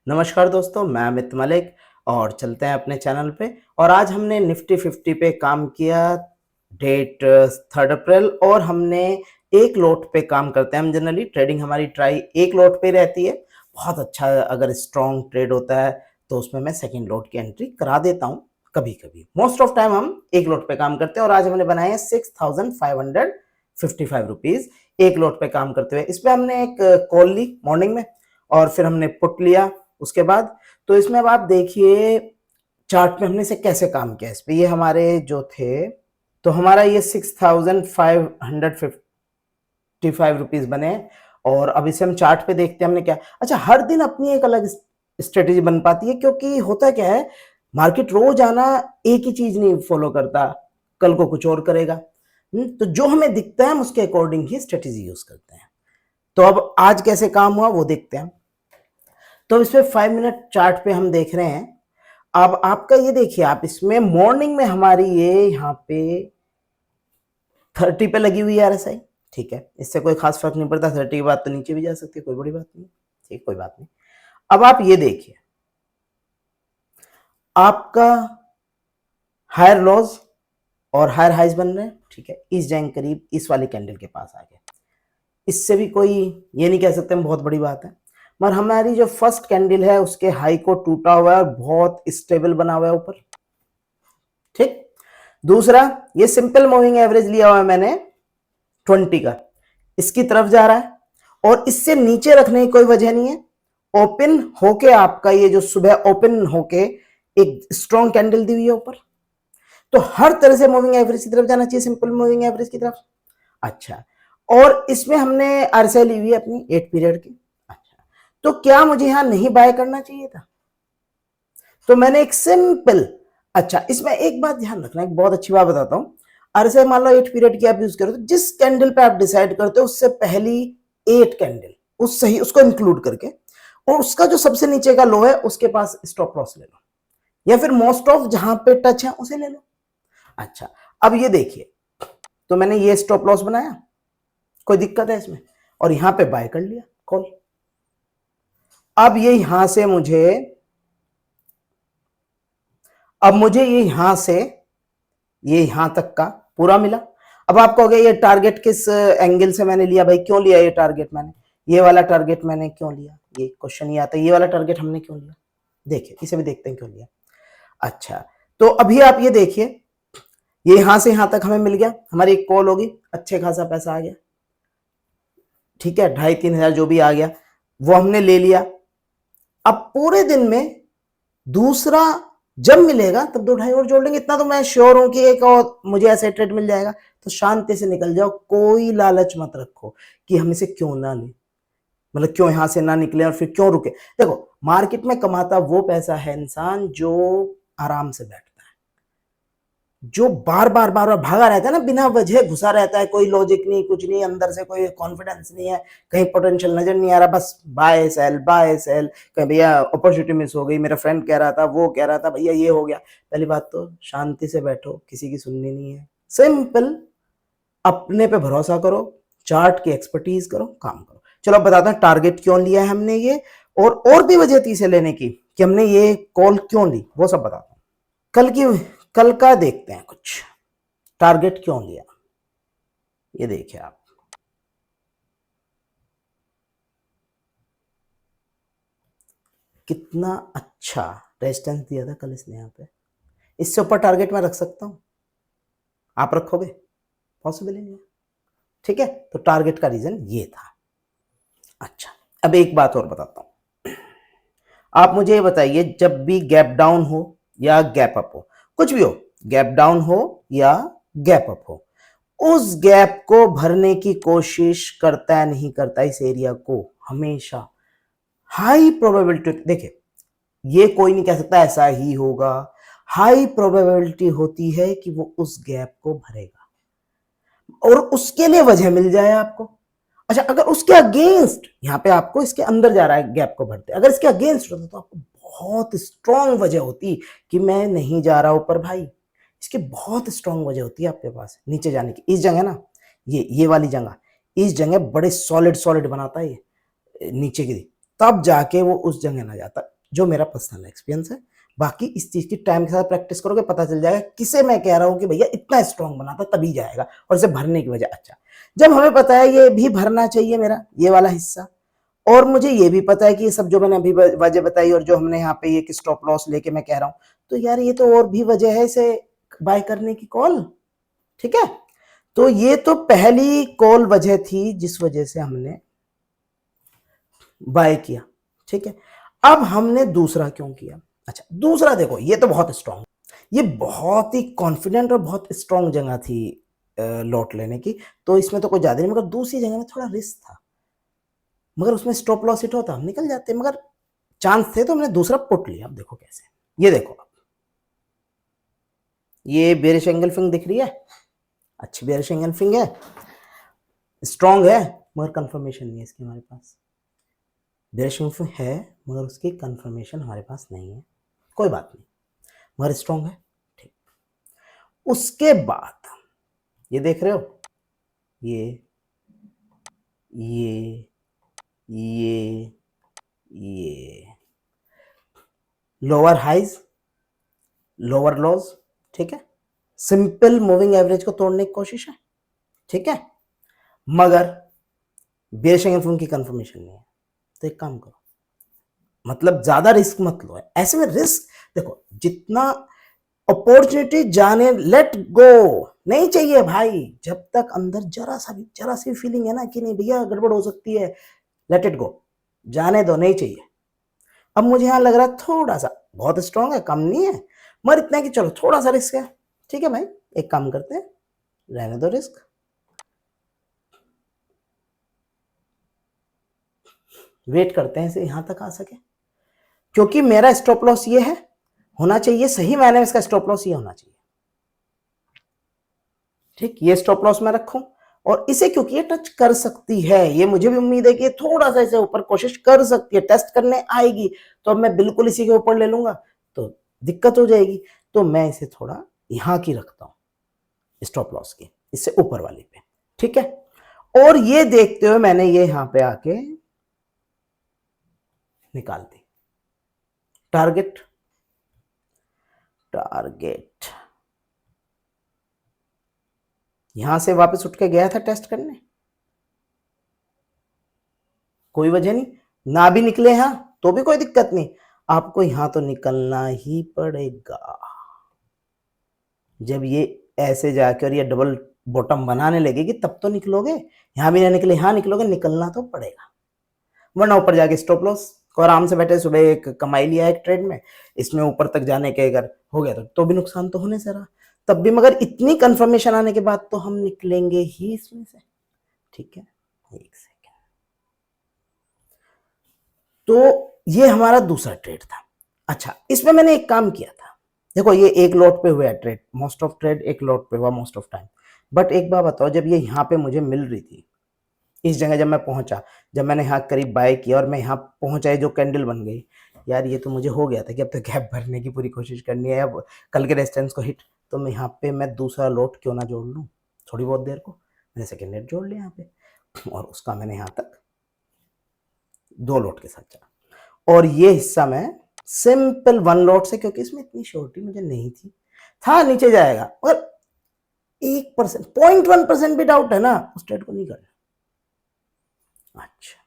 नमस्कार दोस्तों, मैं अमित मलिक और चलते हैं अपने चैनल पे। और आज हमने निफ्टी 50 पे काम किया, डेट 3 अप्रैल, और हमने एक लोट पे काम करते हैं। हम जनरली ट्रेडिंग हमारी ट्राई एक लोट पे रहती है। बहुत अच्छा अगर स्ट्रॉन्ग ट्रेड होता है तो उसमें मैं सेकंड लोट की एंट्री करा देता हूँ कभी कभी। मोस्ट ऑफ टाइम हम एक लोट पे काम करते हैं और आज हमने बनाए हैं 6555 रुपीज एक लोट पे काम करते हुए। इस पे हमने एक कॉल ली मॉर्निंग में और फिर हमने पुट लिया उसके बाद। तो इसमें अब आप देखिए चार्ट में हमने से कैसे काम किया। इस पे ये हमारे जो थे, तो हमारा ये 6555 रुपीज बने। और अब इसे हम चार्ट पे देखते हैं हमने क्या। अच्छा, हर दिन अपनी एक अलग स्ट्रेटेजी बन पाती है, क्योंकि होता क्या है, मार्केट रोज आना एक ही चीज नहीं फॉलो करता, कल को कुछ और करेगा। तो जो हमें दिखता है हम उसके अकॉर्डिंग ही स्ट्रेटेजी यूज करते हैं। तो अब आज कैसे काम हुआ वो देखते हैं। तो इसमें 5 मिनट चार्ट पे हम देख रहे हैं। अब आपका ये देखिए, आप इसमें मॉर्निंग में हमारी ये यहाँ पे 30 पे लगी हुई है आरएसआई। ठीक है, इससे कोई खास फर्क नहीं पड़ता, 30 के बाद तो नीचे भी जा सकती है, कोई बड़ी बात नहीं। ठीक, कोई बात नहीं। अब आप ये देखिए, आपका हायर लॉज और हायर हाइज बन रहे हैं। ठीक है, इस जैंग करीब इस वाली कैंडल के पास आ गया। इससे भी कोई ये नहीं कह सकते हम बहुत बड़ी बात है, मगर हमारी जो फर्स्ट कैंडल है उसके हाई को टूटा हुआ है और बहुत स्टेबल बना हुआ है ऊपर। ठीक, दूसरा ये सिंपल मूविंग एवरेज लिया हुआ है मैंने 20 का, इसकी तरफ जा रहा है और इससे नीचे रखने की कोई वजह नहीं है। ओपन होके आपका ये जो सुबह ओपन होके एक स्ट्रॉन्ग कैंडल दी हुई है ऊपर, तो हर तरह से मूविंग एवरेज की तरफ जाना चाहिए, सिंपल मूविंग एवरेज की तरफ। अच्छा, और इसमें हमने आरएसआई ली हुई है अपनी 8 पीरियड की। अच्छा, तो क्या मुझे यहां नहीं बाय करना चाहिए था? तो मैंने एक सिंपल, अच्छा इसमें एक बात ध्यान रखना, एक बहुत अच्छी बात बताता हूं। आरएसआई मान लो 8 पीरियड की आप यूज करो, तो जिस कैंडल पे आप डिसाइड करते हो उससे पहली 8 कैंडल उस सही उसको इंक्लूड करके, और उसका जो सबसे नीचे का लो है उसके पास स्टॉप लॉस ले लो, या फिर मोस्ट ऑफ जहां पे टच है उसे ले लो। अच्छा, अब ये देखिए, तो मैंने ये स्टॉप लॉस बनाया, कोई दिक्कत है इसमें, और यहां पे बाय कर लिया कॉल। अब ये यहां से मुझे, अब मुझे ये यहां से ये यहां तक का पूरा मिला। अब आप कहोगे ये टारगेट किस एंगल से मैंने लिया भाई, क्यों लिया ये टारगेट मैंने, ये वाला टारगेट मैंने क्यों लिया, ये क्वेश्चन ये आता है, ये वाला टारगेट हमने क्यों लिया। देखिए इसे भी देखते हैं क्यों लिया। अच्छा, तो अभी आप ये देखिए, ये यहां से यहां तक हमें मिल गया, हमारी एक कॉल होगी, अच्छे खासा पैसा आ गया। ठीक है, 2,500-3,000 जो भी आ गया वो हमने ले लिया। अब पूरे दिन में दूसरा जब मिलेगा तब 2-2.5 और जोड़ लेंगे, इतना तो मैं श्योर हूं कि एक और मुझे ऐसे ट्रेड मिल जाएगा। तो शांति से निकल जाओ, कोई लालच मत रखो कि हम इसे क्यों ना लें, मतलब क्यों यहां से ना निकले और फिर क्यों रुके। देखो, मार्केट में कमाता वो पैसा है इंसान जो आराम से बैठता है, जो बार बार बार बार भागा रहता है ना, बिना वजह घुसा रहता है, कोई लॉजिक नहीं, कुछ नहीं, अंदर से कोई कॉन्फिडेंस नहीं है, कहीं पोटेंशियल नजर नहीं आ रहा, बस बाय सेल बाय सेल। कहीं भैया अपॉर्चुनिटी मिस हो गई, मेरा फ्रेंड कह रहा था, वो कह रहा था, भैया ये हो गया। पहली बात तो शांति से बैठो, किसी की सुननी नहीं है, सिंपल अपने पे भरोसा करो, चार्ट की एक्सपर्टीज करो, काम करो। चलो अब बताता हूँ टारगेट क्यों लिया है हमने ये, और भी वजह थी इसे लेने की कि हमने ये कॉल क्यों ली, वो सब बताता हूँ। कल का देखते हैं कुछ, टारगेट क्यों लिया ये देखिए आप। कितना अच्छा रेजिस्टेंस दिया था कल इसने यहाँ पे, इससे ऊपर टारगेट मैं रख सकता हूँ? आप रखोगे? पॉसिबल ही नहीं है। ठीक है, तो टारगेट का रीजन ये था। अच्छा, अब एक बात और बताता हूं, आप मुझे ये बताइए, जब भी गैप डाउन हो या गैप अप हो, कुछ भी हो, गैप डाउन हो या गैप अप हो, उस गैप को भरने की कोशिश करता है नहीं करता, इस एरिया को हमेशा हाई प्रोबेबिलिटी, देखिए ये कोई नहीं कह सकता ऐसा ही होगा, हाई प्रोबेबिलिटी होती है कि वो उस गैप को भरेगा और उसके लिए वजह मिल जाए आपको। अच्छा, अगर उसके अगेंस्ट, यहां पे आपको इसके अंदर जा रहा है गैप को भरते, अगर इसके अगेंस्ट होता तो आपको बहुत स्ट्रांग वजह होती कि मैं नहीं जा रहा ऊपर भाई, इसकी बहुत स्ट्रांग वजह होती है आपके पास नीचे जाने की। इस जगह ना, ये वाली जगह, इस जगह बड़े सॉलिड सॉलिड बनाता है ये नीचे की, तब जाके वो उस जगह ना जाता, जो मेरा पर्सनल एक्सपीरियंस है। बाकी इस चीज की टाइम के साथ प्रैक्टिस करोगे पता चल जाएगा किसे मैं कह रहा हूं कि भैया इतना स्ट्रांग बनाता तभी जाएगा, और इसे भरने की वजह। अच्छा, जब हमें पता है ये भी भरना चाहिए मेरा ये वाला हिस्सा, और मुझे ये भी पता है कि ये सब जो मैंने अभी वजह बताई और जो हमने यहाँ पे ये स्टॉप लॉस लेके मैं कह रहा हूं, तो यार ये तो और भी वजह है इसे बाय करने की कॉल। ठीक है, तो ये तो पहली कॉल वजह थी जिस वजह से हमने बाय किया। ठीक है, अब हमने दूसरा क्यों किया? अच्छा, दूसरा देखो, ये तो बहुत स्ट्रांग, ये बहुत ही कॉन्फिडेंट और बहुत स्ट्रांग जगह थी लॉट लेने की, तो इसमें तो कोई ज्यादा नहीं, मगर दूसरी जगह में थोड़ा रिस्क था, मगर उसमें स्टॉप लॉस हिट होता हम निकल जाते, मगर चांस थे तो हमने दूसरा पुट लिया। अब देखो कैसे, ये देखो, ये बेरिश एंगल्फिंग दिख रही है, अच्छी बेरिश एंगल्फिंग है, स्ट्रांग है, मगर कंफर्मेशन नहीं है इसकी हमारे पास। बेरिश एंगल्फिंग है मगर उसकी कंफर्मेशन हमारे पास नहीं है, कोई बात नहीं, मगर स्ट्रांग है। ठीक, उसके बाद ये देख रहे हो, ये लोअर हाइज लोअर लॉज। ठीक है, सिंपल मूविंग एवरेज को तोड़ने की कोशिश है। ठीक है, मगर बेरिश एंगल्फिंग की कंफर्मेशन नहीं है, तो एक काम करो, मतलब ज्यादा रिस्क मत लो। ऐसे में रिस्क देखो, जितना अपॉर्चुनिटी जाने, लेट गो नहीं चाहिए भाई, जब तक अंदर जरा सी फीलिंग है ना कि नहीं भैया गड़बड़ हो सकती है, लेट इट गो, जाने दो, नहीं चाहिए। अब मुझे यहां लग रहा है थोड़ा सा, बहुत स्ट्रांग है, कम नहीं है, मगर इतना है कि चलो थोड़ा सा रिस्क है। ठीक है भाई, एक काम करते हैं, रहने दो रिस्क, वेट करते हैं इसे यहां तक आ सके, क्योंकि मेरा स्टॉप लॉस ये है, होना चाहिए सही मायने में इसका स्टॉप लॉस ये होना चाहिए। ठीक, ये स्टॉप लॉस मैं रखूं, और इसे क्योंकि ये टच कर सकती है, ये मुझे भी उम्मीद है कि थोड़ा सा इसे ऊपर कोशिश कर सकती है, टेस्ट करने आएगी, तो अब मैं बिल्कुल इसी के ऊपर ले लूंगा तो दिक्कत हो जाएगी, तो मैं इसे थोड़ा यहां की रखता हूं स्टॉप लॉस की, इससे ऊपर वाली पे। ठीक है, और ये देखते हुए मैंने ये यहां पे आके निकाल दी टारगेट, यहां से वापस उठ के गया था टेस्ट करने, कोई वजह नहीं, ना भी निकले यहां तो भी कोई दिक्कत नहीं, आपको यहां तो निकलना ही पड़ेगा। जब ये ऐसे जाके और ये डबल बॉटम बनाने लगेगी तब तो निकलोगे, यहां भी ना निकले यहां निकलोगे, निकलना तो पड़ेगा, वरना ऊपर जाके स्टॉप लॉस को आराम से बैठे, सुबह एक कमाई लिया एक ट्रेड में, इसमें ऊपर तक जाने के अगर हो गया तो भी नुकसान तो होने से रहा तब भी, मगर इतनी कंफर्मेशन आने के बाद तो हम निकलेंगे ही इसमें से। ठीक है, एक सेकेंड, तो ये हमारा दूसरा ट्रेड था। अच्छा, इसमें मैंने एक काम किया था, देखो ये एक लॉट पे हुआ ट्रेड, मोस्ट ऑफ ट्रेड एक लॉट पे हुआ मोस्ट ऑफ टाइम, बट एक बात बताओ, जब ये यहाँ पे मुझे मिल रही थी, इस जगह जब मैं पहुंचा, जब मैंने यहाँ करीब बाय किया और मैं यहाँ पहुंचा, जो कैंडल बन गई, यार ये तो मुझे हो गया था कि अब तो गैप भरने की पूरी कोशिश करनी है, अब कल के रेजिस्टेंस को हिट, तो मैं यहाँ पे मैं दूसरा लॉट क्यों ना जोड़ लूँ, थोड़ी बहुत देर को मैंने सेकेंड लेट जोड़ लिया यहाँ पे, और उसका मैंने यहाँ तक 2 लॉट के साथ चला, और ये हिस्सा मैं सिंपल 1 लॉट से, क्योंकि इसमें इतनी श्योरिटी मुझे नहीं थी, था नीचे जाएगा, मगर 1%, 0.1% भी डाउट है ना, उस ट्रेड को नहीं करना। अच्छा,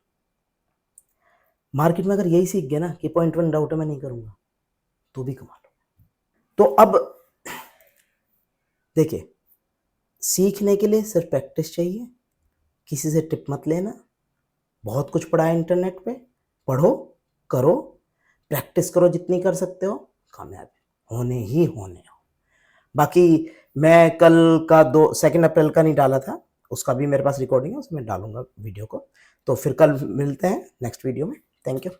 मार्केट में अगर यही सीख गया ना कि 0.1 डाउट है मैं नहीं करूंगा, तो भी कमा लो। तो अब देखिए, सीखने के लिए सिर्फ प्रैक्टिस चाहिए, किसी से टिप मत लेना, बहुत कुछ पढ़ा है इंटरनेट पे, पढ़ो, करो, प्रैक्टिस करो जितनी कर सकते हो, कामयाब होने ही होने हो। बाकी मैं कल का 2 अप्रैल का नहीं डाला था, उसका भी मेरे पास रिकॉर्डिंग है, उसमें डालूंगा वीडियो को, तो फिर कल मिलते हैं नेक्स्ट वीडियो में। Thank you.